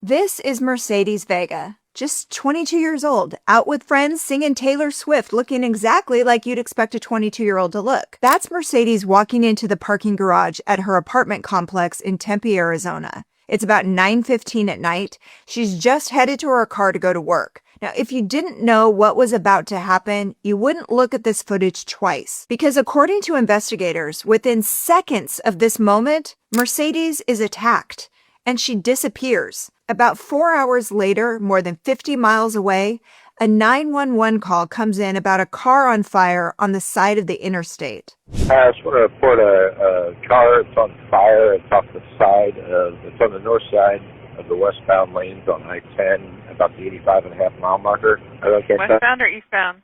This is Mercedes Vega, just 22 years old, out with friends singing Taylor Swift, looking exactly like you'd expect a 22-year-old to look. That's Mercedes walking into the parking garage at her apartment complex in Tempe, Arizona. It's about 9:15 at night. She's just headed to her car to go to work. Now, if you didn't know what was about to happen, you wouldn't look at this footage twice. Because according to investigators, within seconds of this moment, Mercedes is attacked and she disappears. About 4 hours later, more than 50 miles away, a 911 call comes in about a car on fire on the side of the interstate. I just want to report a car. It's on fire. It's off the side it's on the north side of the westbound lanes on I-10, about the 85.5 mile marker. Westbound or eastbound?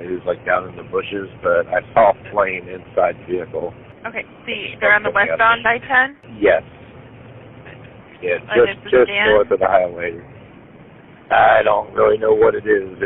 He was like down in the bushes, but I saw a flame inside the vehicle. Okay, they're on the westbound I-10? Yes. Yeah, just north of the highway. I don't really know what it is.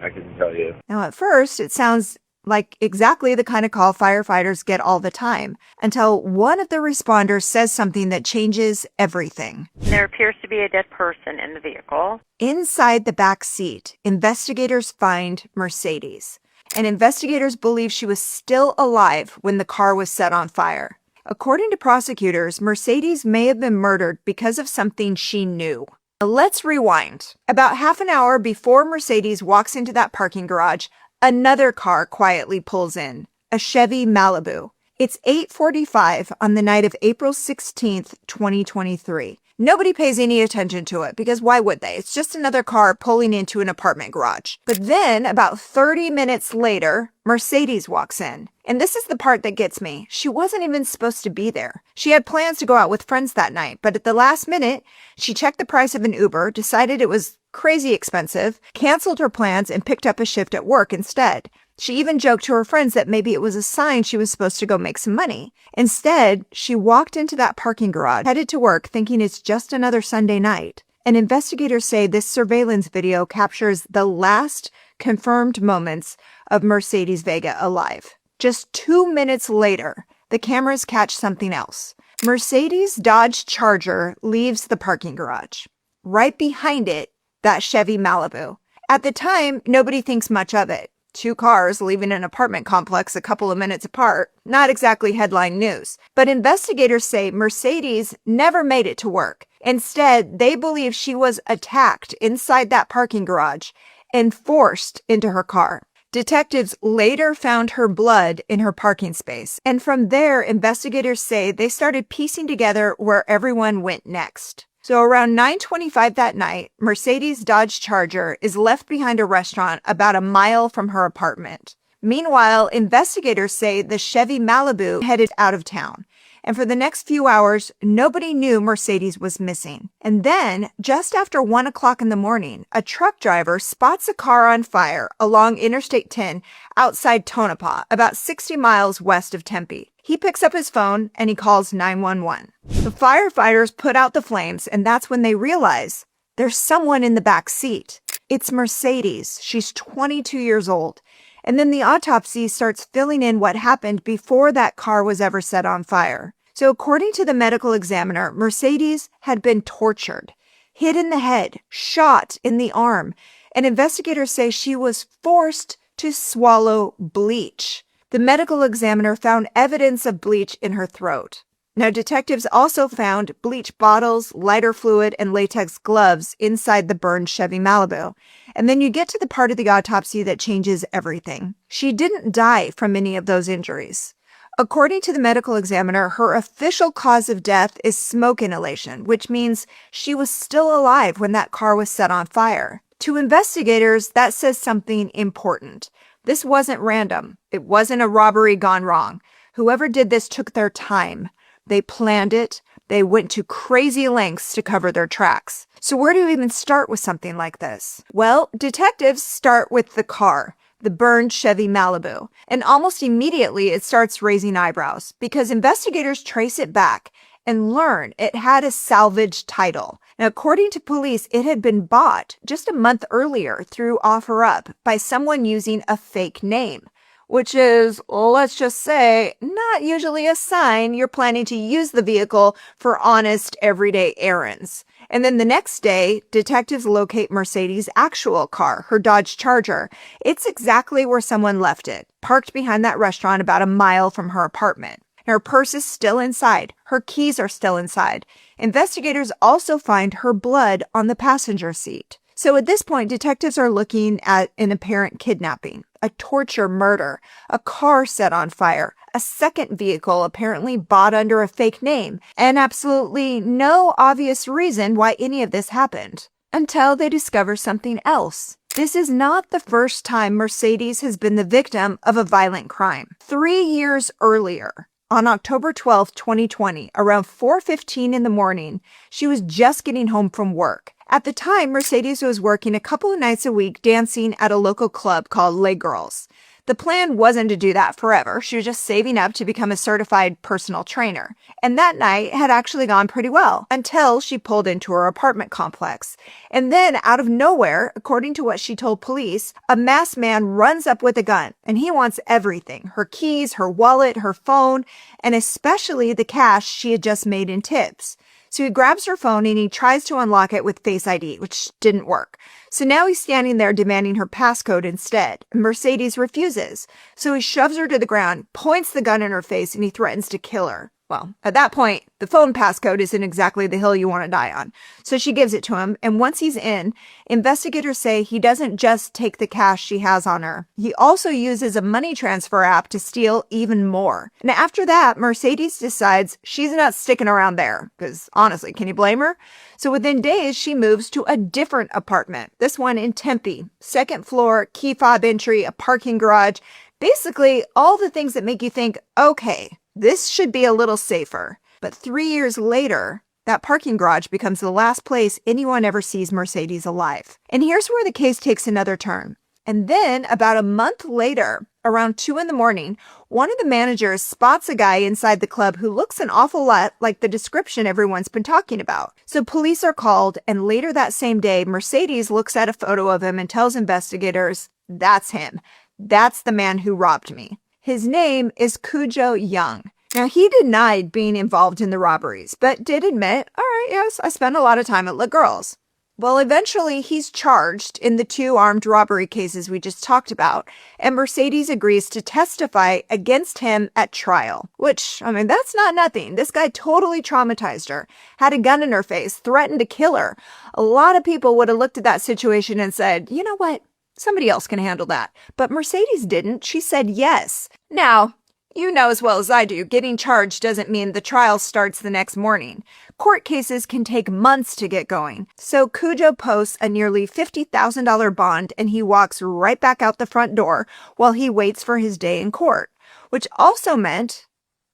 I couldn't tell you. Now, at first, it sounds like exactly the kind of call firefighters get all the time, until one of the responders says something that changes everything. There appears to be a dead person in the vehicle. Inside the back seat, investigators find Mercedes, and investigators believe she was still alive when the car was set on fire. According to prosecutors, Mercedes may have been murdered because of something she knew. Now, let's rewind. About half an hour before Mercedes walks into that parking garage, another car quietly pulls in, a Chevy Malibu. It's 8:45 on the night of April 16th, 2023. Nobody pays any attention to it because why would they? It's just another car pulling into an apartment garage. But then about 30 minutes later, Mercedes walks in. And this is the part that gets me. She wasn't even supposed to be there. She had plans to go out with friends that night, but at the last minute, she checked the price of an Uber, decided it was crazy expensive, canceled her plans, and picked up a shift at work instead. She even joked to her friends that maybe it was a sign she was supposed to go make some money. Instead, she walked into that parking garage, headed to work, thinking it's just another Sunday night. And investigators say this surveillance video captures the last confirmed moments of Mercedes Vega alive. Just 2 minutes later, the cameras catch something else. Mercedes' Dodge Charger leaves the parking garage. Right behind it, that Chevy Malibu. At the time, nobody thinks much of it. 2 cars leaving an apartment complex a couple of minutes apart, not exactly headline news. But investigators say Mercedes never made it to work. Instead, they believe she was attacked inside that parking garage and forced into her car. Detectives later found her blood in her parking space, and from there, investigators say they started piecing together where everyone went next. So around 9:25 that night, Mercedes' Dodge Charger is left behind a restaurant about a mile from her apartment. Meanwhile, investigators say the Chevy Malibu headed out of town. And for the next few hours, nobody knew Mercedes was missing. And then, just after 1 o'clock in the morning, a truck driver spots a car on fire along Interstate 10 outside Tonopah, about 60 miles west of Tempe. He picks up his phone and he calls 911. The firefighters put out the flames, and that's when they realize there's someone in the back seat. It's Mercedes. She's 22 years old. And then the autopsy starts filling in what happened before that car was ever set on fire. So according to the medical examiner, Mercedes had been tortured, hit in the head, shot in the arm, and investigators say she was forced to swallow bleach. The medical examiner found evidence of bleach in her throat. Now, detectives also found bleach bottles, lighter fluid, and latex gloves inside the burned Chevy Malibu. And then you get to the part of the autopsy that changes everything. She didn't die from any of those injuries. According to the medical examiner, her official cause of death is smoke inhalation, which means she was still alive when that car was set on fire. To investigators, that says something important. This wasn't random. It wasn't a robbery gone wrong. Whoever did this took their time. They planned it. They went to crazy lengths to cover their tracks. So where do you even start with something like this? Well, detectives start with the car, the burned Chevy Malibu. And almost immediately it starts raising eyebrows because investigators trace it back and learn it had a salvage title. Now, according to police, it had been bought just a month earlier through OfferUp by someone using a fake name, which is, let's just say, not usually a sign you're planning to use the vehicle for honest, everyday errands. And then the next day, detectives locate Mercedes' actual car, her Dodge Charger. It's exactly where someone left it, parked behind that restaurant about a mile from her apartment. Her purse is still inside. Her keys are still inside. Investigators also find her blood on the passenger seat. So at this point, detectives are looking at an apparent kidnapping, a torture murder, a car set on fire, a second vehicle apparently bought under a fake name, and absolutely no obvious reason why any of this happened. Until they discover something else. This is not the first time Mercedes has been the victim of a violent crime. 3 years earlier, on October 12, 2020, around 4:15 in the morning, she was just getting home from work. At the time, Mercedes was working a couple of nights a week dancing at a local club called Les Girls. The plan wasn't to do that forever. She was just saving up to become a certified personal trainer. And that night had actually gone pretty well until she pulled into her apartment complex. And then out of nowhere, according to what she told police, a masked man runs up with a gun and he wants everything: her keys, her wallet, her phone, and especially the cash she had just made in tips. So he grabs her phone and he tries to unlock it with Face ID, which didn't work. So now he's standing there demanding her passcode instead. Mercedes refuses. So he shoves her to the ground, points the gun in her face, and he threatens to kill her. Well, at that point, the phone passcode isn't exactly the hill you want to die on. So she gives it to him, and once he's in, investigators say he doesn't just take the cash she has on her. He also uses a money transfer app to steal even more. And after that, Mercedes decides she's not sticking around there, because honestly, can you blame her? So within days, she moves to a different apartment, this one in Tempe. Second floor, key fob entry, a parking garage. Basically, all the things that make you think, okay, this should be a little safer. But 3 years later, that parking garage becomes the last place anyone ever sees Mercedes alive. And here's where the case takes another turn. And then about a month later, around 2 a.m, one of the managers spots a guy inside the club who looks an awful lot like the description everyone's been talking about. So police are called, and later that same day, Mercedes looks at a photo of him and tells investigators, "That's him. That's the man who robbed me." His name is Cujo Young. Now, he denied being involved in the robberies, but did admit, all right, yes, I spent a lot of time at Les Girls. Well, eventually, he's charged in the 2 armed robbery cases we just talked about, and Mercedes agrees to testify against him at trial. Which, I mean, that's not nothing. This guy totally traumatized her, had a gun in her face, threatened to kill her. A lot of people would have looked at that situation and said, you know what? Somebody else can handle that. But Mercedes didn't. She said yes. Now, you know as well as I do, getting charged doesn't mean the trial starts the next morning. Court cases can take months to get going. So Cujo posts a nearly $50,000 bond and he walks right back out the front door while he waits for his day in court, which also meant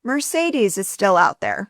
Mercedes is still out there.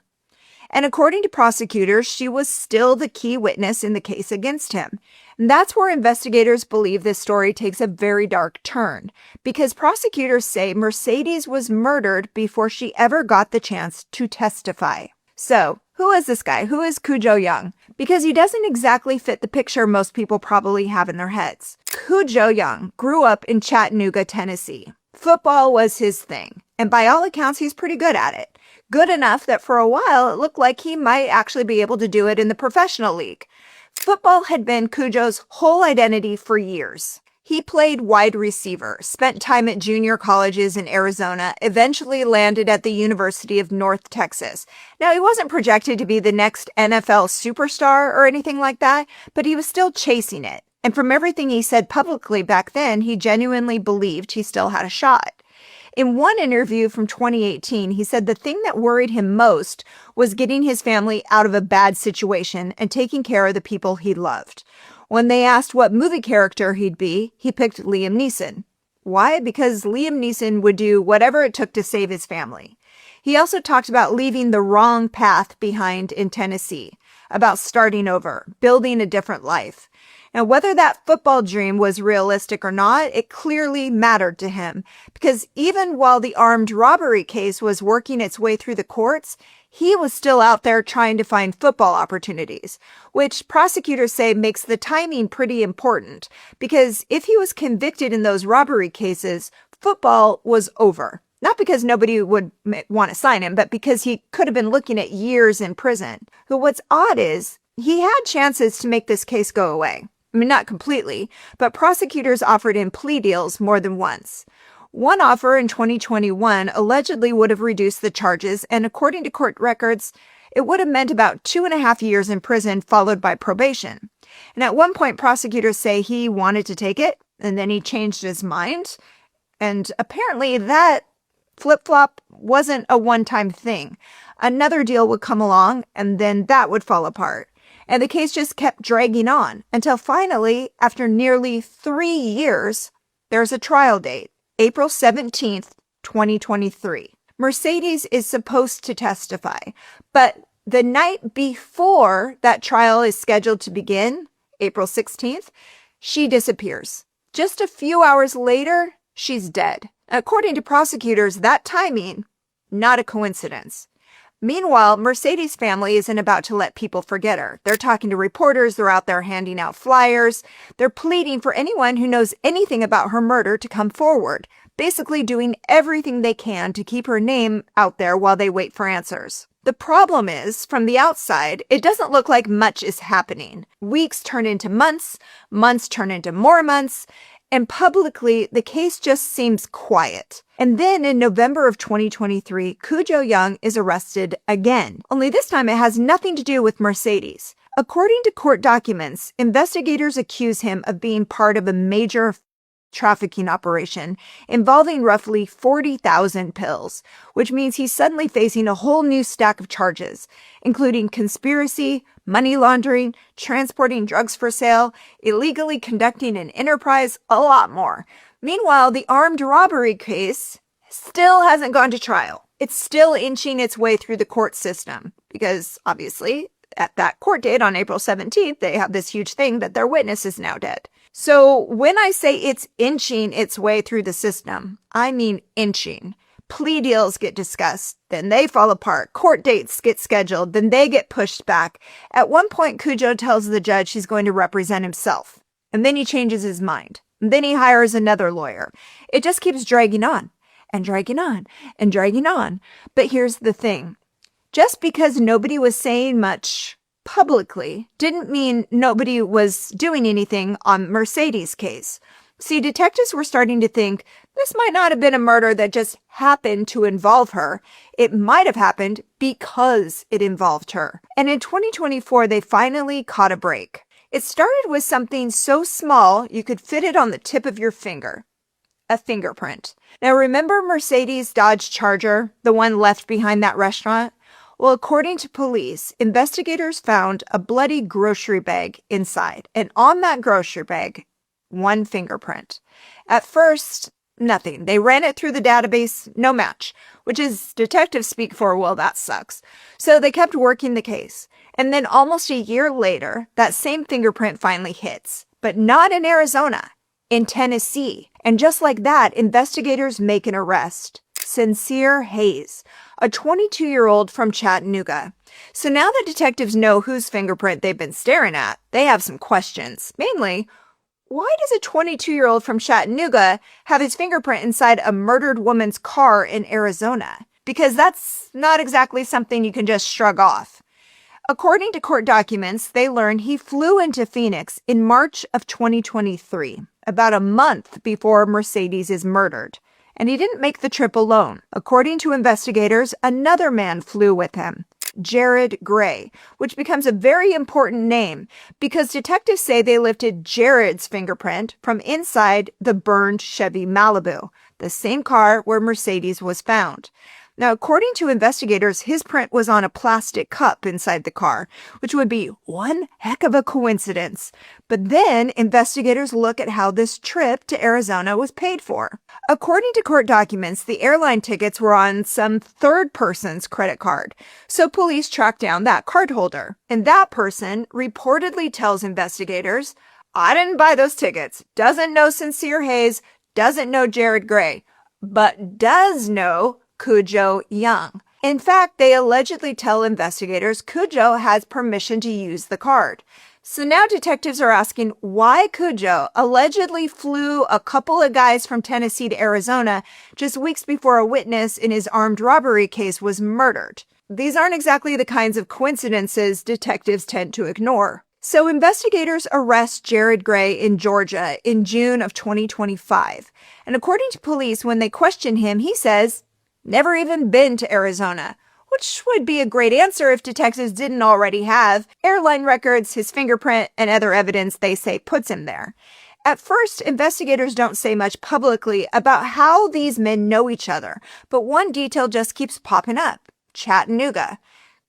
And according to prosecutors, she was still the key witness in the case against him. And that's where investigators believe this story takes a very dark turn, because prosecutors say Mercedes was murdered before she ever got the chance to testify. So, who is this guy? Who is Cujo Young? Because he doesn't exactly fit the picture most people probably have in their heads. Cujo Young grew up in Chattanooga, Tennessee. Football was his thing, and by all accounts, he's pretty good at it. Good enough that for a while it looked like he might actually be able to do it in the professional league. Football had been Cujo's whole identity for years. He played wide receiver, spent time at junior colleges in Arizona, eventually landed at the University of North Texas. Now, he wasn't projected to be the next NFL superstar or anything like that, but he was still chasing it. And from everything he said publicly back then, he genuinely believed he still had a shot. In one interview from 2018, he said the thing that worried him most was getting his family out of a bad situation and taking care of the people he loved. When they asked what movie character he'd be, he picked Liam Neeson. Why? Because Liam Neeson would do whatever it took to save his family. He also talked about leaving the wrong path behind in Tennessee, about starting over, building a different life. Now, whether that football dream was realistic or not, it clearly mattered to him, because even while the armed robbery case was working its way through the courts, he was still out there trying to find football opportunities, which prosecutors say makes the timing pretty important, because if he was convicted in those robbery cases, football was over. Not because nobody would want to sign him, but because he could have been looking at years in prison. But what's odd is, He had chances to make this case go away. I mean, not completely, but prosecutors offered him plea deals more than once. One offer in 2021 allegedly would have reduced the charges, and according to court records, it would have meant about 2.5 years in prison, followed by probation. And at one point, prosecutors say he wanted to take it, and then he changed his mind. And apparently that flip-flop wasn't a one-time thing. Another deal would come along, and then that would fall apart. And the case just kept dragging on until finally, after nearly 3 years, there's a trial date, April 17th, 2023. Mercedes is supposed to testify, but the night before that trial is scheduled to begin, April 16th, she disappears. Just a few hours later, she's dead. According to prosecutors, that timing, not a coincidence. Meanwhile, Mercedes' family isn't about to let people forget her. They're talking to reporters, they're out there handing out flyers, they're pleading for anyone who knows anything about her murder to come forward, basically doing everything they can to keep her name out there while they wait for answers. The problem is, from the outside, it doesn't look like much is happening. Weeks turn into months, months turn into more months, and publicly, the case just seems quiet. And then in November of 2023, Cujo Young is arrested again. Only this time it has nothing to do with Mercedes. According to court documents, investigators accuse him of being part of a major trafficking operation involving roughly 40,000 pills, which means he's suddenly facing a whole new stack of charges, including conspiracy, money laundering, transporting drugs for sale, illegally conducting an enterprise, a lot more. Meanwhile, the armed robbery case still hasn't gone to trial. It's still inching its way through the court system because, obviously, at that court date on April 17th, they have this huge thing that their witness is now dead. So when I say it's inching its way through the system, I mean inching. Plea deals get discussed, then they fall apart. Court dates get scheduled, then they get pushed back. At one point, Cujo tells the judge he's going to represent himself, and then he changes his mind. And then he hires another lawyer. It just keeps dragging on and dragging on and dragging on. But here's the thing. Just because nobody was saying much publicly didn't mean nobody was doing anything on Mercedes' case. See, detectives were starting to think this might not have been a murder that just happened to involve her. It might have happened because it involved her. And in 2024, they finally caught a break. It started with something so small you could fit it on the tip of your finger. A fingerprint. Now remember Mercedes' Dodge Charger, the one left behind that restaurant? Well, according to police, investigators found a bloody grocery bag inside, and on that grocery bag, one fingerprint. At first, nothing. They ran it through the database, no match, which is detective speak for, well, that sucks. So they kept working the case. And then almost a year later, that same fingerprint finally hits, but not in Arizona, in Tennessee. And just like that, investigators make an arrest. Sincere Hayes, a 22-year-old from Chattanooga. So now that detectives know whose fingerprint they've been staring at, they have some questions. Mainly, why does a 22-year-old from Chattanooga have his fingerprint inside a murdered woman's car in Arizona? Because that's not exactly something you can just shrug off. According to court documents, they learned he flew into Phoenix in March of 2023, about a month before Mercedes is murdered. And he didn't make the trip alone. According to investigators, another man flew with him, Jared Gray, which becomes a very important name because detectives say they lifted Jared's fingerprint from inside the burned Chevy Malibu, the same car where Mercedes was found. Now, according to investigators, his print was on a plastic cup inside the car, which would be one heck of a coincidence. But then investigators look at how this trip to Arizona was paid for. According to court documents, the airline tickets were on some third person's credit card. So police tracked down that cardholder. And that person reportedly tells investigators, I didn't buy those tickets, doesn't know Sincere Hayes, doesn't know Jared Gray, but does know Cujo Young. In fact, they allegedly tell investigators Cujo has permission to use the card. So now detectives are asking why Cujo allegedly flew a couple of guys from Tennessee to Arizona just weeks before a witness in his armed robbery case was murdered. These aren't exactly the kinds of coincidences detectives tend to ignore. So investigators arrest Jared Gray in Georgia in June of 2025. And according to police, when they question him, he says, never even been to Arizona, which would be a great answer if detectives didn't already have airline records, his fingerprint, and other evidence they say puts him there. At first, investigators don't say much publicly about how these men know each other, but one detail just keeps popping up. Chattanooga.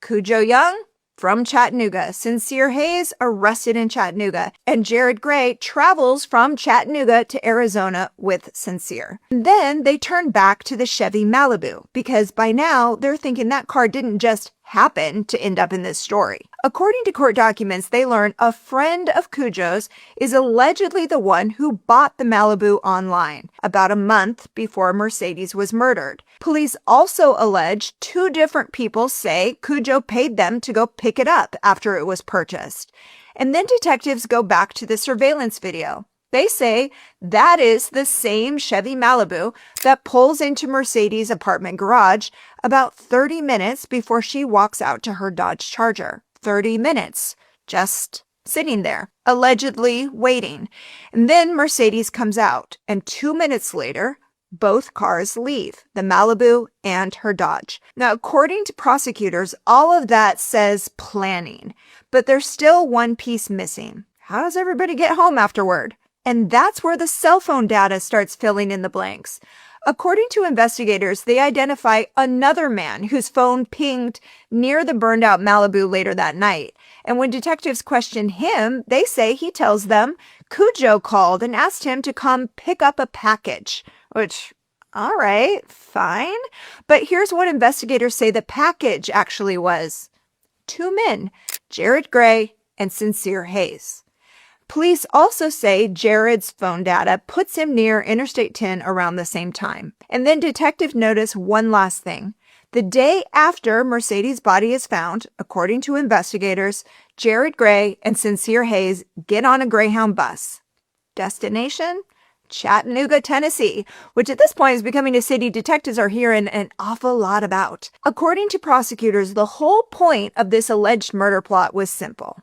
Cujo Young, from Chattanooga. Sincere Hayes, arrested in Chattanooga. And Jared Gray travels from Chattanooga to Arizona with Sincere. And then they turn back to the Chevy Malibu, because by now they're thinking that car didn't just happen to end up in this story. According to court documents, they learn a friend of Cujo's is allegedly the one who bought the Malibu online about a month before Mercedes was murdered. Police also allege 2 different people say Cujo paid them to go pick it up after it was purchased. And then detectives go back to the surveillance video. They say that is the same Chevy Malibu that pulls into Mercedes' apartment garage about 30 minutes before she walks out to her Dodge Charger. 30 minutes, just sitting there, allegedly waiting. And then Mercedes comes out, and 2 minutes later, both cars leave, the Malibu and her Dodge. Now, according to prosecutors, all of that says planning, but there's still one piece missing. How does everybody get home afterward? And that's where the cell phone data starts filling in the blanks. According to investigators, they identify another man whose phone pinged near the burned out Malibu later that night. And when detectives question him, they say he tells them Cujo called and asked him to come pick up a package, which, all right, fine. But here's what investigators say the package actually was. 2 men, Jared Gray and Sincere Hayes. Police also say Jared's phone data puts him near Interstate 10 around the same time. And then detectives notice one last thing. The day after Mercedes' body is found, according to investigators, Jared Gray and Sincere Hayes get on a Greyhound bus. Destination? Chattanooga, Tennessee, which at this point is becoming a city detectives are hearing an awful lot about. According to prosecutors, the whole point of this alleged murder plot was simple.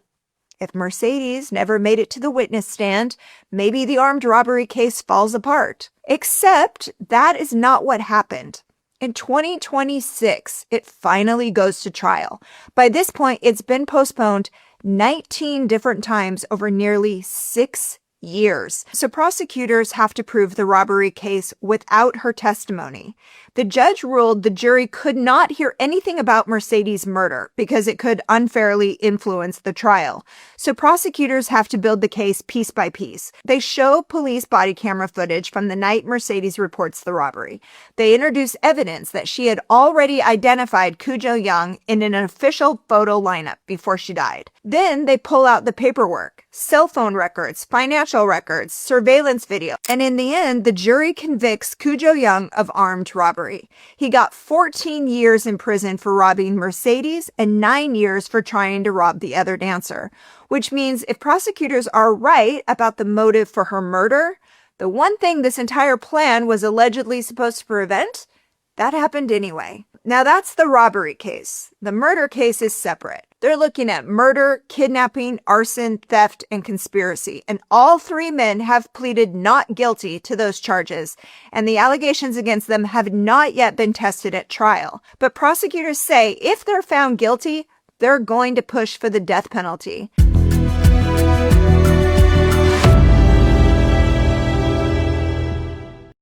If Mercedes never made it to the witness stand, maybe the armed robbery case falls apart. Except that is not what happened. In 2026, it finally goes to trial. By this point, it's been postponed 19 different times over nearly 6 years. So prosecutors have to prove the robbery case without her testimony. The judge ruled the jury could not hear anything about Mercedes' murder because it could unfairly influence the trial. So prosecutors have to build the case piece by piece. They show police body camera footage from the night Mercedes reports the robbery. They introduce evidence that she had already identified Cujo Young in an official photo lineup before she died. Then they pull out the paperwork, cell phone records, financial records, surveillance video, and in the end, the jury convicts Cujo Young of armed robbery. He got 14 years in prison for robbing Mercedes and 9 years for trying to rob the other dancer, which means if prosecutors are right about the motive for her murder, the one thing this entire plan was allegedly supposed to prevent, that happened anyway. Now that's the robbery case. The murder case is separate. They're looking at murder, kidnapping, arson, theft, and conspiracy. And all 3 men have pleaded not guilty to those charges, and the allegations against them have not yet been tested at trial. But prosecutors say if they're found guilty, they're going to push for the death penalty.